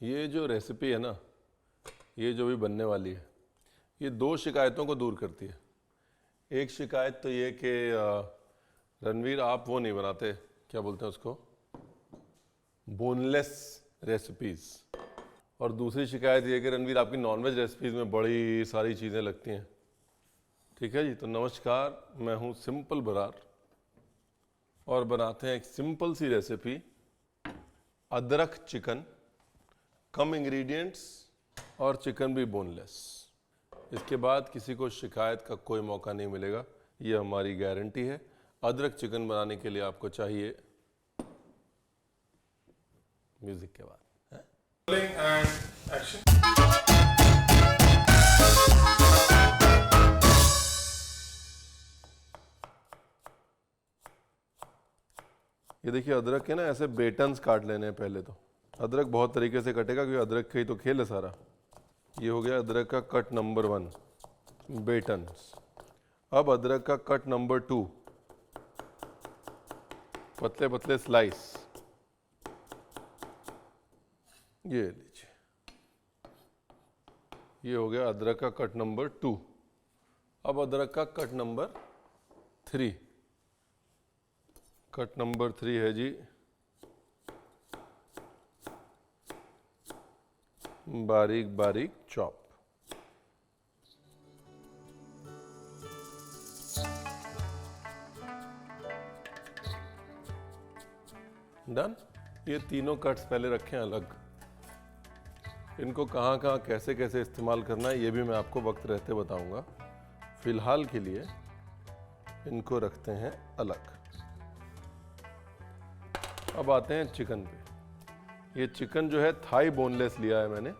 ये जो रेसिपी है ना, ये जो भी बनने वाली है, ये दो शिकायतों को दूर करती है। एक शिकायत तो ये कि रणवीर आप वो नहीं बनाते, क्या बोलते हैं उसको, बोनलेस रेसिपीज़। और दूसरी शिकायत ये कि रणवीर आपकी नॉनवेज रेसिपीज़ में बड़ी सारी चीज़ें लगती हैं। ठीक है जी, तो नमस्कार, मैं हूँ सिंपल बरार और बनाते हैं एक सिंपल सी रेसिपी, अदरक चिकन, कम इंग्रेडिएंट्स और चिकन भी बोनलेस। इसके बाद किसी को शिकायत का कोई मौका नहीं मिलेगा, ये हमारी गारंटी है। अदरक चिकन बनाने के लिए आपको चाहिए म्यूजिक के बाद ये देखिए, अदरक के ना ऐसे बेटन्स काट लेने हैं पहले तो। अदरक बहुत तरीके से कटेगा क्योंकि अदरक का ही तो खेल है सारा। ये हो गया अदरक का कट नंबर 1, बेटन्स। अब अदरक का कट नंबर 2, पतले पतले स्लाइस। ये लीजिए, ये हो गया अदरक का कट नंबर 2। अब अदरक का कट नंबर 3। कट नंबर 3 है जी बारीक बारीक चॉप। डन। ये तीनों कट्स पहले रखें अलग। इनको कहाँ कहाँ कैसे कैसे इस्तेमाल करना है ये भी मैं आपको वक्त रहते बताऊंगा। फिलहाल के लिए इनको रखते हैं अलग। अब आते हैं चिकन पे। ये चिकन जो है थाई बोनलेस लिया है मैंने।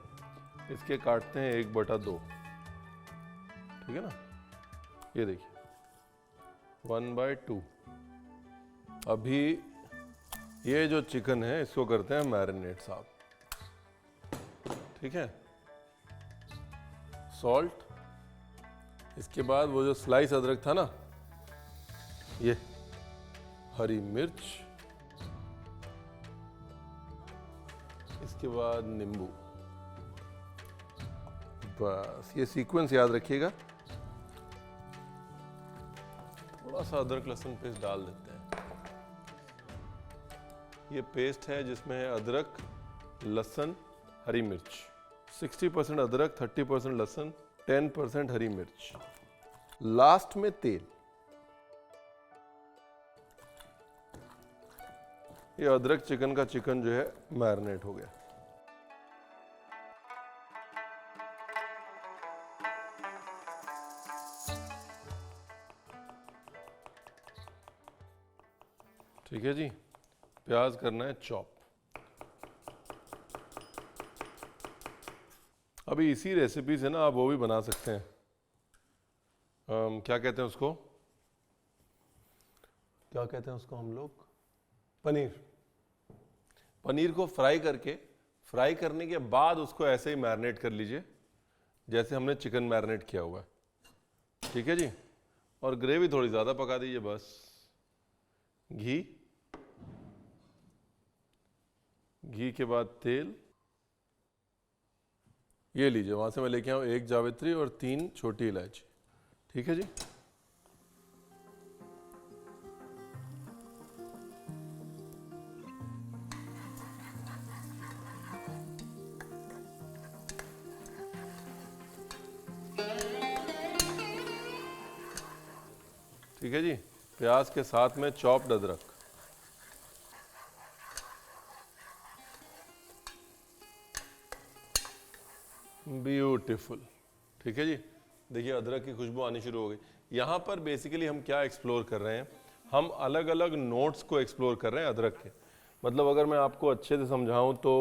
इसके काटते हैं 1/2, ठीक है ना। ये देखिए 1/2। अभी ये जो चिकन है इसको करते हैं मैरिनेट साहब, ठीक है। सॉल्ट, इसके बाद वो जो स्लाइस अदरक था ना, ये हरी मिर्च, इसके बाद नींबू। बस ये सीक्वेंस याद रखिएगा। थोड़ा सा अदरक लहसुन पेस्ट डाल देते हैं। ये पेस्ट है जिसमें है अदरक, लहसुन, हरी मिर्च। 60% अदरक, 30% लहसुन, 10% हरी मिर्च। लास्ट में तेल। ये अदरक चिकन का चिकन जो है मैरिनेट हो गया। ठीक है जी, प्याज करना है चॉप। अभी इसी रेसिपी से ना आप वो भी बना सकते हैं, क्या कहते हैं उसको, क्या कहते हैं उसको हम लोग, पनीर। पनीर को फ्राई करके, फ्राई करने के बाद उसको ऐसे ही मैरिनेट कर लीजिए जैसे हमने चिकन मैरिनेट किया हुआ है, ठीक है जी। और ग्रेवी थोड़ी ज़्यादा पका दीजिए बस। घी के बाद तेल। ये लीजिए, वहाँ से मैं लेके आऊँ 1 जावित्री और 3 छोटी इलायची, ठीक है जी। ठीक है जी, प्याज के साथ में चॉप्ड अदरक। ब्यूटीफुल, ठीक है जी। देखिए अदरक की खुशबू आनी शुरू हो गई। यहाँ पर बेसिकली हम क्या एक्सप्लोर कर रहे हैं, हम अलग अलग नोट्स को एक्सप्लोर कर रहे हैं अदरक के। मतलब अगर मैं आपको अच्छे से समझाऊं तो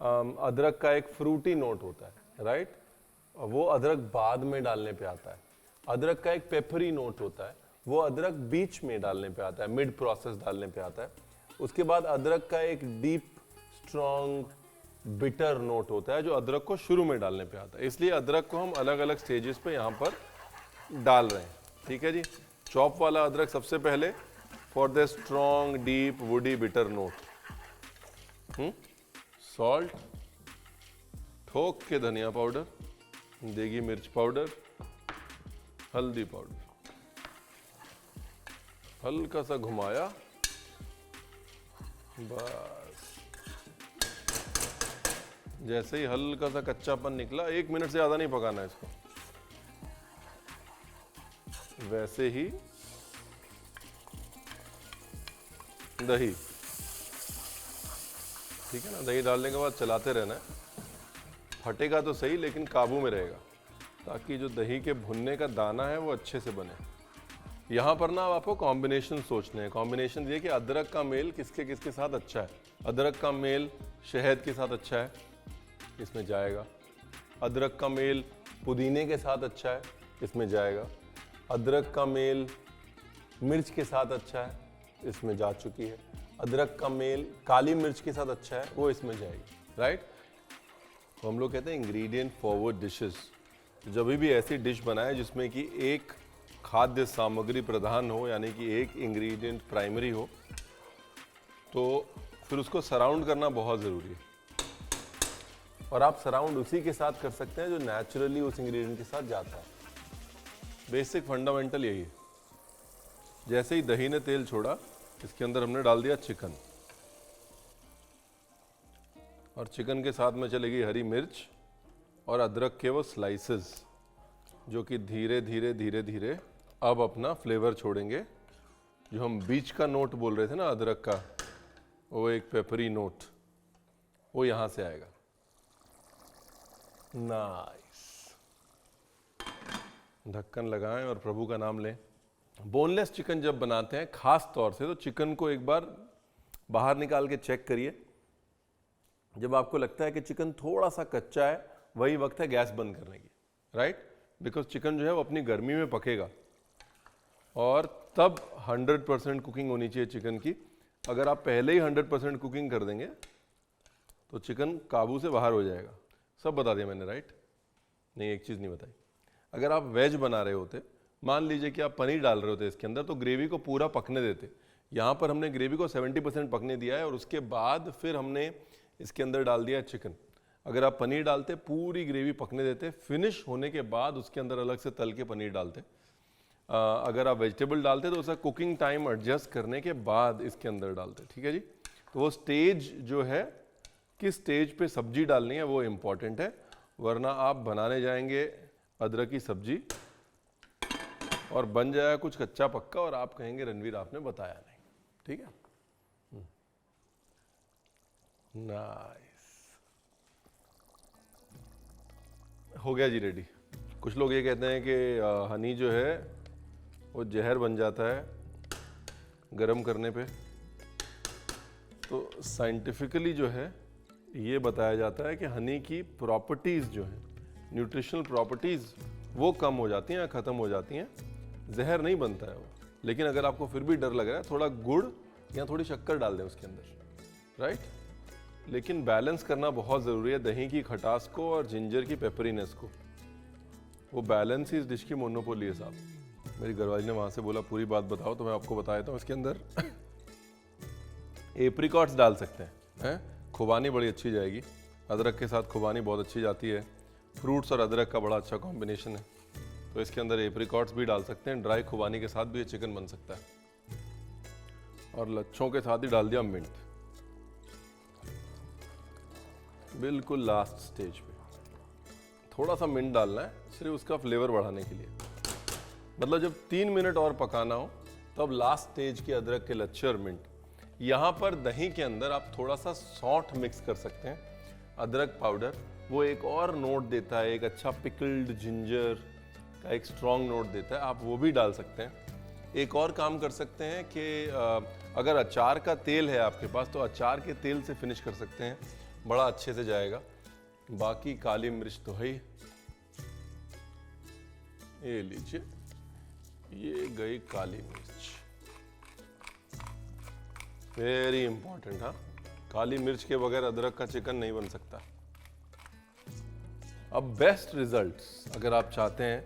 अदरक का एक फ्रूटी नोट होता है, राइट, वो अदरक बाद में डालने पे आता है। अदरक का एक पेपरी नोट होता है, वो अदरक बीच में डालने पे आता है, मिड प्रोसेस डालने पे आता है। उसके बाद अदरक का एक डीप स्ट्रॉन्ग बिटर नोट होता है जो अदरक को शुरू में डालने पे आता है। इसलिए अदरक को हम अलग अलग स्टेजेस पे यहाँ पर डाल रहे हैं, ठीक है जी। चॉप वाला अदरक सबसे पहले for the strong deep woody bitter note. Salt, ठोक के धनिया पाउडर, देगी मिर्च पाउडर, हल्दी पाउडर, हल्का सा घुमाया, बस जैसे ही हल्का सा कच्चापन निकला, 1 मिनट से ज्यादा नहीं पकाना है इसको, वैसे ही दही, ठीक है ना। दही डालने के बाद चलाते रहना है, फटेगा तो सही लेकिन काबू में रहेगा, ताकि जो दही के भुनने का दाना है वो अच्छे से बने। यहाँ पर ना आपको कॉम्बिनेशन सोचने हैं। कॉम्बिनेशन ये कि अदरक का मेल किसके किसके साथ अच्छा है। अदरक का मेल शहद के साथ अच्छा है, इसमें जाएगा। अदरक का मेल पुदीने के साथ अच्छा है, इसमें जाएगा। अदरक का मेल मिर्च के साथ अच्छा है, इसमें जा चुकी है। अदरक का मेल काली मिर्च के साथ अच्छा है, वो इसमें जाएगी, राइट। तो हम लोग कहते हैं इंग्रेडिएंट फॉरवर्ड डिशेस। जब भी ऐसी डिश बनाए जिसमें कि एक खाद्य सामग्री प्रधान हो, यानी कि एक इंग्रेडिएंट प्राइमरी हो, तो फिर उसको सराउंड करना बहुत ज़रूरी है। और आप सराउंड उसी के साथ कर सकते हैं जो नेचुरली उस इंग्रेडिएंट के साथ जाता है। बेसिक फंडामेंटल यही है। जैसे ही दही ने तेल छोड़ा, इसके अंदर हमने डाल दिया चिकन, और चिकन के साथ में चलेगी हरी मिर्च और अदरक के वो स्लाइसेस, जो कि धीरे धीरे धीरे धीरे अब अपना फ्लेवर छोड़ेंगे। जो हम बीच का नोट बोल रहे थे ना अदरक का, वो एक पेपरी नोट, वो यहाँ से आएगा। नाइस। ढक्कन लगाएं और प्रभु का नाम लें। बोनलेस चिकन जब बनाते हैं खास तौर से, तो चिकन को एक बार बाहर निकाल के चेक करिए। जब आपको लगता है कि चिकन थोड़ा सा कच्चा है, वही वक्त है गैस बंद करने की, राइट। बिकॉज चिकन जो है वो अपनी गर्मी में पकेगा, और तब 100% कुकिंग होनी चाहिए चिकन की। अगर आप पहले ही 100% कुकिंग कर देंगे तो चिकन काबू से बाहर हो जाएगा। सब बता दिया मैंने, राइट। नहीं, एक चीज़ नहीं बताई। अगर आप वेज बना रहे होते, मान लीजिए कि आप पनीर डाल रहे होते इसके अंदर, तो ग्रेवी को पूरा पकने देते। यहाँ पर हमने ग्रेवी को 70% पकने दिया है, और उसके बाद फिर हमने इसके अंदर डाल दिया चिकन। अगर आप पनीर डालते, पूरी ग्रेवी पकने देते, फिनिश होने के बाद उसके अंदर अलग से तल के पनीर डालते। अगर आप वेजिटेबल डालते तो उसका कुकिंग टाइम एडजस्ट करने के बाद इसके अंदर डालते, ठीक है जी। तो वो स्टेज जो है, किस स्टेज पे सब्जी डालनी है, वो इम्पॉर्टेंट है। वरना आप बनाने जाएंगे अदरक की सब्जी और बन जाएगा कुछ कच्चा पक्का, और आप कहेंगे रणवीर आपने बताया नहीं, ठीक है। नाइस, हो गया जी रेडी। कुछ लोग ये कहते हैं कि हनी जो है वो जहर बन जाता है गरम करने पे। तो साइंटिफिकली जो है ये बताया जाता है कि हनी की प्रॉपर्टीज़ जो हैं, न्यूट्रिशनल प्रॉपर्टीज़, वो कम हो जाती हैं या ख़त्म हो जाती हैं। जहर नहीं बनता है वो। लेकिन अगर आपको फिर भी डर लग रहा है, थोड़ा गुड़ या थोड़ी शक्कर डाल दें उसके अंदर, राइट। लेकिन बैलेंस करना बहुत ज़रूरी है दही की खटास को और जिंजर की पेपरीनेस को। वो बैलेंस ही इस डिश की मोनोपोली है साहब। मेरी घरवाली ने वहाँ से बोला पूरी बात बताओ, तो मैं आपको बता देता हूँ। इसके अंदर एप्रिकॉट्स डाल सकते हैं, खुबानी बड़ी अच्छी जाएगी। अदरक के साथ खुबानी बहुत अच्छी जाती है। फ्रूट्स और अदरक का बड़ा अच्छा कॉम्बिनेशन है, तो इसके अंदर एप्रिकॉट्स भी डाल सकते हैं। ड्राई खुबानी के साथ भी ये चिकन बन सकता है। और लच्छों के साथ ही डाल दिया मिंट, बिल्कुल लास्ट स्टेज पे थोड़ा सा मिंट डालना है, सिर्फ उसका फ्लेवर बढ़ाने के लिए। मतलब जब 3 मिनट और पकाना हो, तब लास्ट स्टेज के अदरक के लच्छे और मिंट। यहाँ पर दही के अंदर आप थोड़ा सा सौंठ मिक्स कर सकते हैं, अदरक पाउडर, वो एक और नोट देता है, एक अच्छा पिकल्ड जिंजर का एक स्ट्रॉन्ग नोट देता है, आप वो भी डाल सकते हैं। एक और काम कर सकते हैं कि अगर अचार का तेल है आपके पास, तो अचार के तेल से फिनिश कर सकते हैं, बड़ा अच्छे से जाएगा। बाकी काली मिर्च तो है ही, ये लीजिए, ये गई काली मिर्च, वेरी इंपॉर्टेंट। हाँ, काली मिर्च के बगैर अदरक का चिकन नहीं बन सकता। अब बेस्ट रिजल्ट्स अगर आप चाहते हैं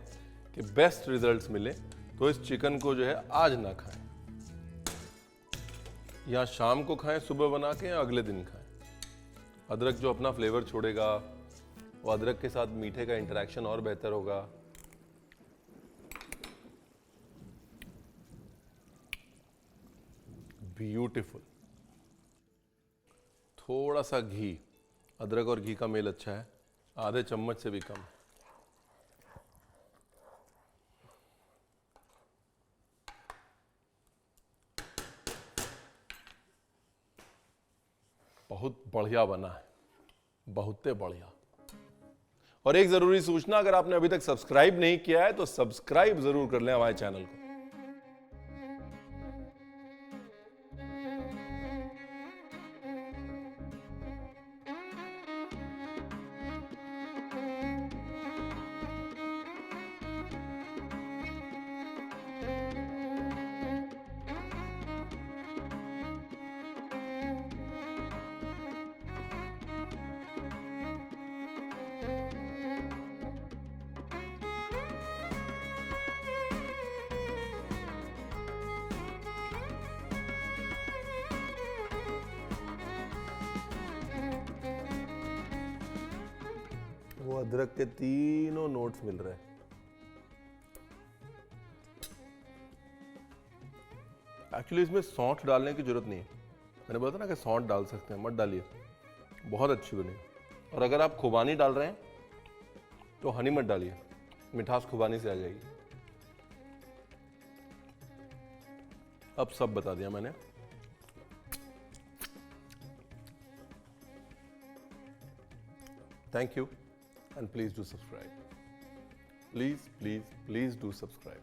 कि बेस्ट रिजल्ट्स मिले, तो इस चिकन को जो है आज ना खाएं, या शाम को खाएं सुबह बना के, या अगले दिन खाएं। अदरक जो अपना फ्लेवर छोड़ेगा, वो अदरक के साथ मीठे का इंटरेक्शन और बेहतर होगा। ब्यूटीफुल। थोड़ा सा घी, अदरक और घी का मेल अच्छा है, आधे चम्मच से भी कम। बहुत बढ़िया बना है, बहुत बढ़िया। और एक जरूरी सूचना, अगर आपने अभी तक सब्सक्राइब नहीं किया है तो सब्सक्राइब जरूर कर लें हमारे चैनल को। वो अदरक के तीनों नोट्स मिल रहे हैं। एक्चुअली इसमें सौंठ डालने की जरूरत नहीं है, मैंने बोला था ना कि सौंठ डाल सकते हैं, मत डालिए, बहुत अच्छी बनी। और अगर आप खुबानी डाल रहे हैं तो हनी मत डालिए, मिठास खुबानी से आ जाएगी। अब सब बता दिया मैंने। Thank you and please do subscribe. Please please please do subscribe.